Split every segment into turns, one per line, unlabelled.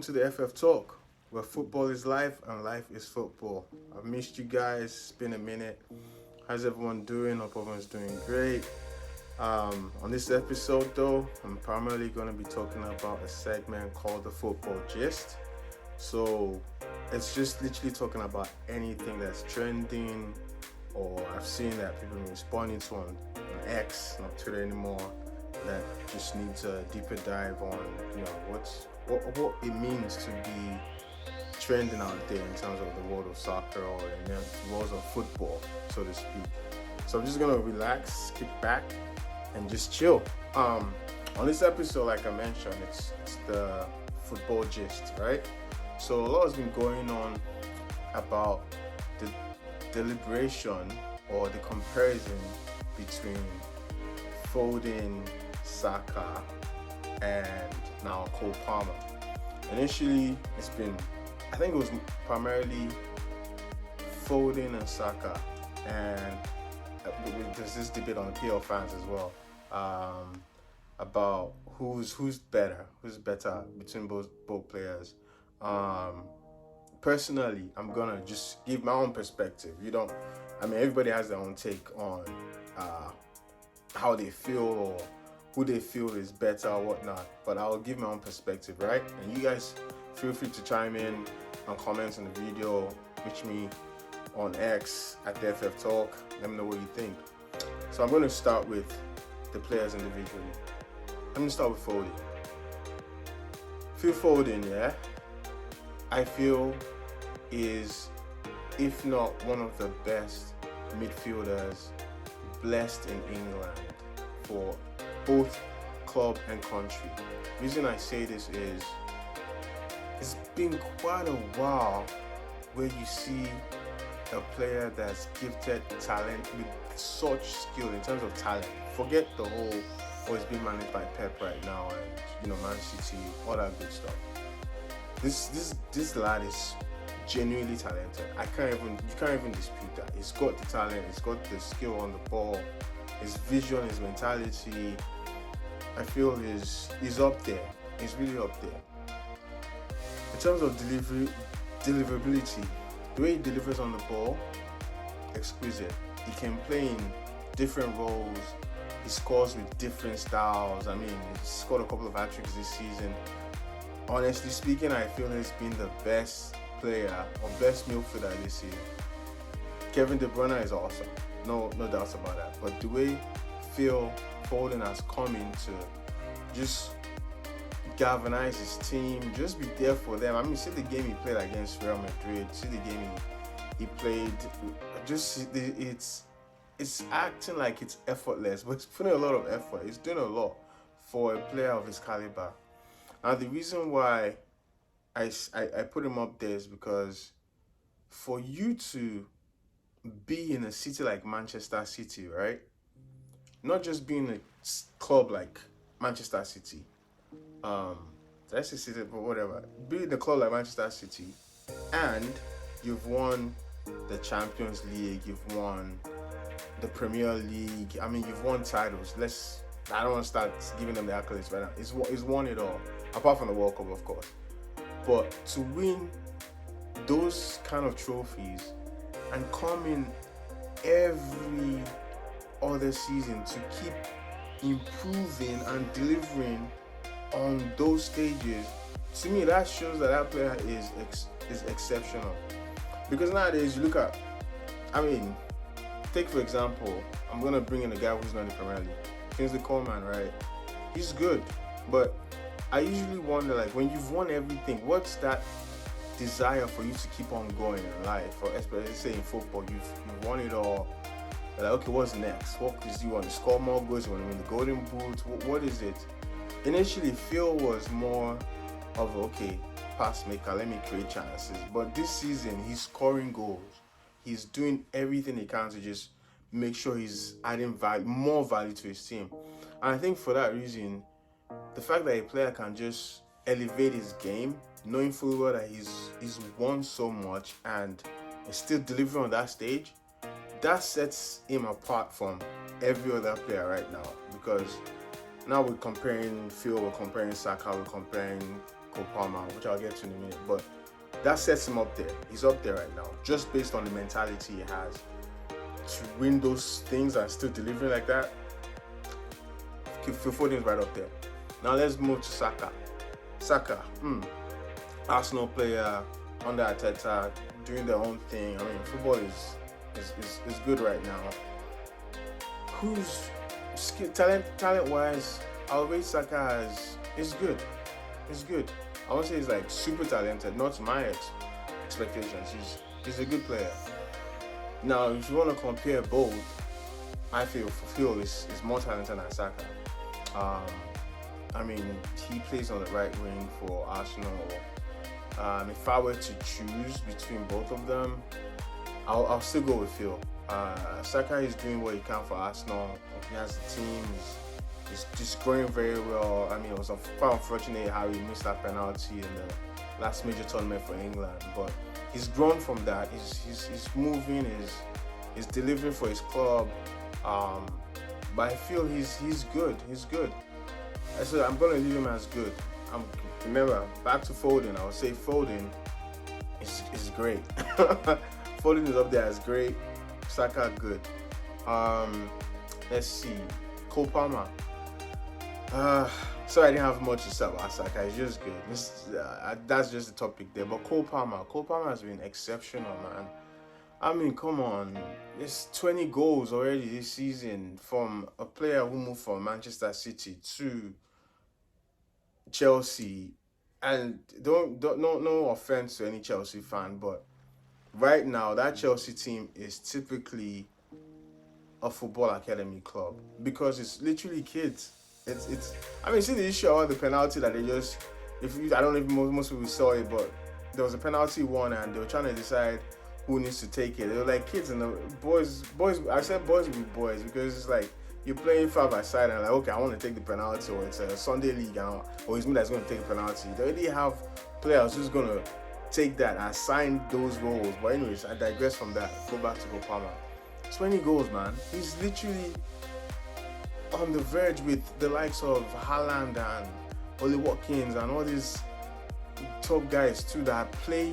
to the FF Talk, where football is life and life is football. I've missed you guys. It's been a minute. How's everyone doing? Hope everyone's doing great. On this episode, though, I'm primarily going to be talking about a segment called the Football Gist. So it's just literally talking about anything that's trending or I've seen that people are responding to on X, not Twitter anymore, that just needs a deeper dive on, what it means to be trending out there in terms of the world of soccer or in the world of football, so to speak. So I'm just gonna relax, kick back, and just chill. On this episode, like I mentioned, it's the football gist, right? So a lot has been going on about the deliberation or the comparison between Foden, Saka, and now Cole Palmer. Initially, I think it was primarily Foden and Saka, and there's this debate on the PL fans as well about who's better between both players. Personally, I'm gonna just give my own perspective. Everybody has their own take on how they feel or who they feel is better or whatnot, but I'll give my own perspective, right? And you guys feel free to chime in and comment on the video, reach me on X at the FF Talk, let me know what you think. So I'm going to start with the players individually. I'm going to start with Foden. Phil Foden, yeah, I feel is, if not one of the best midfielders blessed in England for both club and country. The reason I say this is it's been quite a while where you see a player that's gifted talent with such skill in terms of talent. Forget the whole, it's being managed by Pep right now and Man City, all that good stuff. This lad is genuinely talented. You can't even dispute that. He's got the talent, he's got the skill on the ball, his vision, his mentality. I feel he's up there. He's really up there. In terms of deliverability, the way he delivers on the ball, exquisite. He can play in different roles. He scores with different styles. He scored a couple of hat-tricks this season. Honestly speaking, I feel he's been the best player or best midfielder this season. Kevin De Bruyne is awesome. No doubts about that. But the way Phil Foden has come in to just galvanize his team, just be there for them. See the game he played against Real Madrid, see the game he played, it's acting like it's effortless, but it's putting a lot of effort. It's doing a lot for a player of his caliber. Now, the reason why I put him up there is because for you to be in a city like Manchester City, right? Not just being a club like Manchester City. Did I say City? But whatever. Be in a club like Manchester City, and you've won the Champions League, you've won the Premier League. You've won titles. I don't want to start giving them the accolades right now. It's won it all, apart from the World Cup, of course. But to win those kind of trophies and come in every other season to keep improving and delivering on those stages, to me that shows that player is exceptional. Because nowadays you look at, take for example, I'm gonna bring in a guy who's not in the Premier League, Kingsley Coleman, right? He's good, but I usually wonder, when you've won everything, what's that desire for you to keep on going in life? Or especially say in football, you've won it all. You're like, okay, what's next? What is you want to score more goals? You want to win the Golden Boot? What is it? Initially, Phil was more of pass maker. Let me create chances. But this season, he's scoring goals. He's doing everything he can to just make sure he's adding more value to his team. And I think for that reason, the fact that a player can just elevate his game, knowing fully well that he's won so much and is still delivering on that stage, that sets him apart from every other player right now. Because now we're comparing Phil, we're comparing Saka, we're comparing Cole Palmer, which I'll get to in a minute. But that sets him up there. He's up there right now, just based on the mentality he has to win those things and still delivering like that. Phil Foden is right up there. Now let's move to Saka. Saka, Arsenal player under Arteta, doing their own thing. I mean, football is good right now. Who's talent wise? I'll rate Saka as is good. It's good. I won't say he's like super talented, not to my expectations. He's a good player. Now, if you want to compare both, I feel Phil is more talented than Saka. I mean, he plays on the right wing for Arsenal. If I were to choose between both of them, I'll still go with Phil. Saka is doing what he can for Arsenal. He has the team. He's just going very well. I mean, it was quite unfortunate how he missed that penalty in the last major tournament for England. But he's grown from that. He's moving. He's delivering for his club. But I feel he's good. He's good. So I'm gonna leave him as good. Remember, back to Foden. I would say Foden is great. Foden is up there as great. Saka good. Let's see. Cole Palmer. Sorry, I didn't have much to say about Saka. He's just good. That's just the topic there. But Cole Palmer has been exceptional, man. I mean, come on. It's 20 goals already this season from a player who moved from Manchester City to Chelsea. And no offense to any Chelsea fan, but right now that Chelsea team is typically a football academy club because it's literally kids. I mean, see the issue about the penalty that they just, I don't know if most people saw it, but there was a penalty won and they were trying to decide who needs to take it. They were like kids and the boys. I said boys will be boys because it's like you're playing side by side and like, okay, I want to take the penalty, or it's a Sunday league, or it's me that's going to take the penalty. They already have players who's going to take that and assign those roles. But anyways, I digress from that. Go back to Cole Palmer. 20 goals, man. He's literally on the verge with the likes of Haaland and Oli Watkins and all these top guys too that play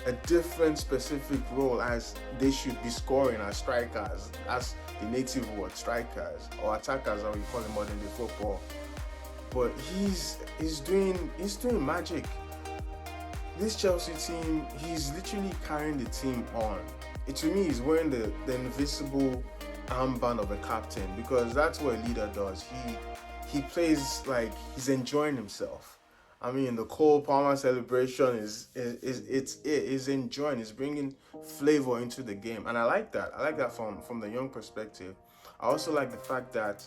a different specific role as they should be scoring as strikers, as the native word strikers or attackers, as we call them modern day football. But he's doing magic. This Chelsea team, he's literally carrying the team on. To me, he's wearing the invisible armband of a captain because that's what a leader does. He plays like he's enjoying himself. I mean, the Cole Palmer celebration is enjoying. It's bringing flavor into the game, and I like that. I like that from the young perspective. I also like the fact that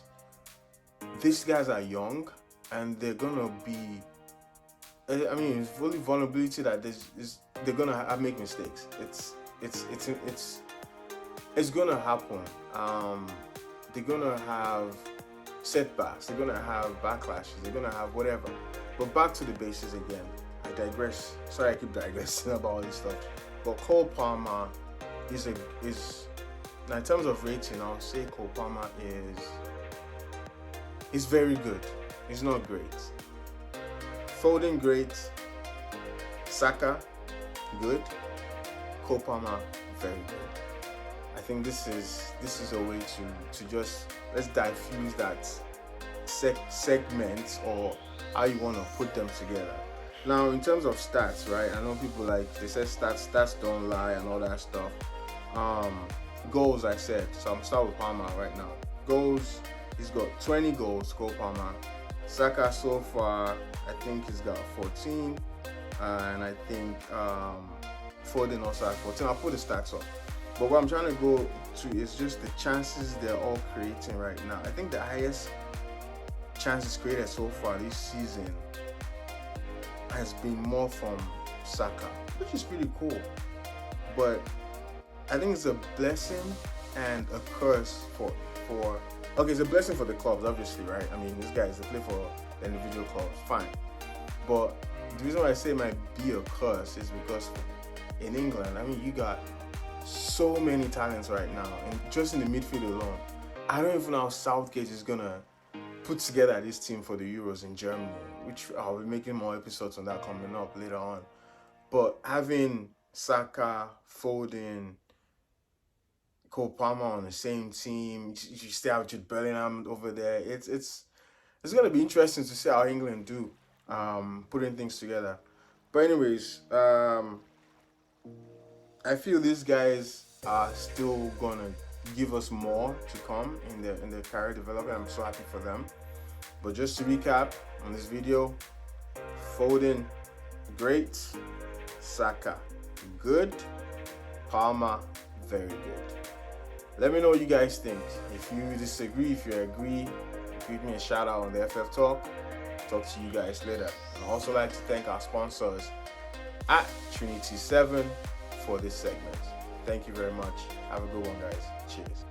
these guys are young and they're gonna be. I mean, it's fully vulnerability that they're gonna make mistakes. It's gonna happen. They're gonna have setbacks. They're gonna have backlashes. They're gonna have whatever. But back to the bases again. I digress. Sorry, I keep digressing about all this stuff. But Cole Palmer is now in terms of rating, I'll say Cole Palmer is very good. He's not great. Foden great. Saka good. Cole Palmer very good. I think this is a way to just let's diffuse that segment or how you want to put them together. Now, in terms of stats, right? I know people they say stats don't lie and all that stuff. Goals, I said. So I'm starting with Palmer right now. Goals, he's got 20 goals, Cole Palmer. Saka so far, I think he's got 14. And I think Foden also has 14. I'll put the stats up. But what I'm trying to go to is just the chances they're all creating right now. I think the highest chances created so far this season has been more from Saka, which is pretty cool. But I think it's a blessing and a curse for it's a blessing for the clubs, obviously, right? I mean, these guys, they play for the individual clubs, fine. But the reason why I say it might be a curse is because in England, I mean, you got so many talents right now, and just in the midfield alone, I don't even know how Southgate is gonna put together this team for the Euros in Germany, which I'll be making more episodes on that coming up later on. But having Saka, Foden, Cole Palmer on the same team, you still have Jude Bellingham over there. It's going to be interesting to see how England do putting things together. But anyways, I feel these guys are still gonna give us more to come in their career development. I'm so happy for them. But just to recap on this video, Foden, great. Saka, good. Palmer, very good. Let me know what you guys think. If you disagree, if you agree, give me a shout out on the FF Talk. Talk to you guys later. And I'd also like to thank our sponsors at Trinity 7 for this segment. Thank you very much. Have a good one, guys. Cheers.